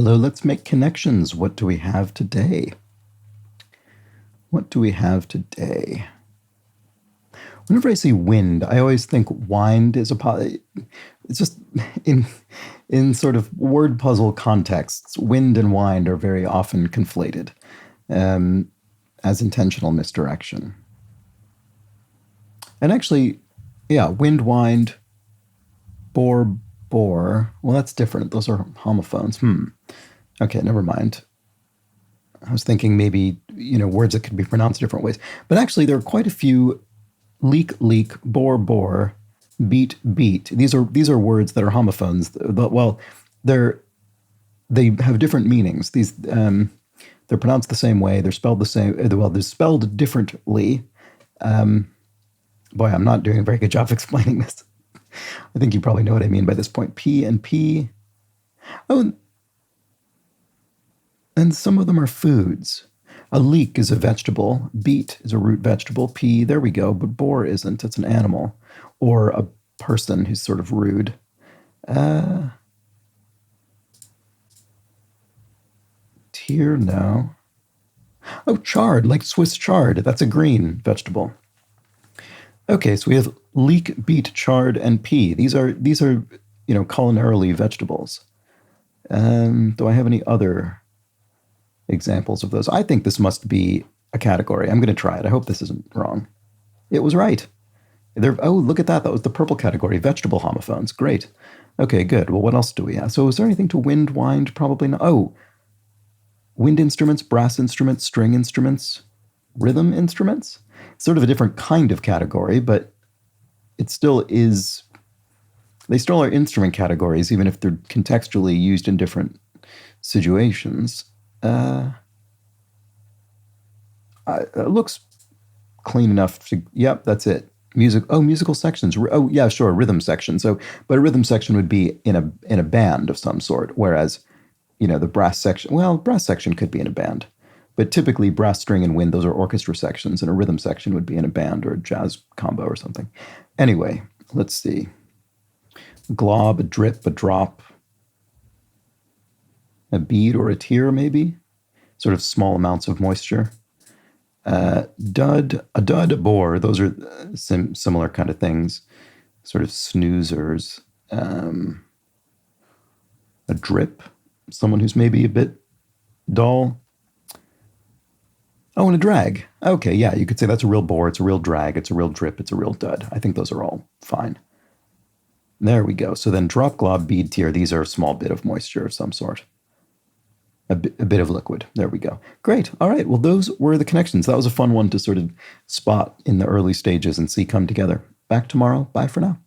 Hello, let's make connections. What do we have today? What do we have today? Whenever I see wind, I always think wind is it's just in sort of word puzzle contexts, wind and wind are very often conflated as intentional misdirection. And actually, yeah, wind, wind, bore, bore. Well, that's different. Those are homophones. Okay, never mind. I was thinking maybe, words that could be pronounced different ways. But actually, there are quite a few leak, leak, bore, bore, beat, beat. These are words that are homophones. Well, they have different meanings. They're pronounced the same way. They're spelled the same. Well, they're spelled differently. Boy, I'm not doing a very good job of explaining this. I think you probably know what I mean by this point. P and P. Oh, and some of them are foods. A leek is a vegetable. Beet is a root vegetable. Pea, there we go. But boar isn't. It's an animal. Or a person who's sort of rude. Tear, no. Oh, chard, like Swiss chard. That's a green vegetable. Okay, so we have leek, beet, chard, and pea. These are culinarily vegetables. Do I have any other examples of those? I think this must be a category. I'm going to try it. I hope this isn't wrong. It was right. Oh, look at that. That was the purple category, vegetable homophones. Great. Okay, good. Well, what else do we have? So is there anything to wind, wind? Probably not. Oh, wind instruments, brass instruments, string instruments, rhythm instruments. Sort of a different kind of category, but it still is. They still are instrument categories, even if they're contextually used in different situations. It looks clean enough to. Yep, that's it. Musical sections. Oh, yeah, sure, rhythm section. But a rhythm section would be in a band of some sort, whereas, the brass section. Well, brass section could be in a band. But typically, brass, string, and wind, those are orchestra sections, and a rhythm section would be in a band or a jazz combo or something. Anyway, let's see. Glob, a drip, a drop, a bead or a tear, maybe. Sort of small amounts of moisture. Dud, a bore. Those are similar kind of things. Sort of snoozers. A drip, someone who's maybe a bit dull. Oh, and a drag. Okay, yeah, you could say that's a real bore, it's a real drag, it's a real drip, it's a real dud. I think those are all fine. There we go. So then drop, glob, bead, tear, these are a small bit of moisture of some sort. A bit of liquid. There we go. Great. All right. Well, those were the connections. That was a fun one to sort of spot in the early stages and see come together. Back tomorrow. Bye for now.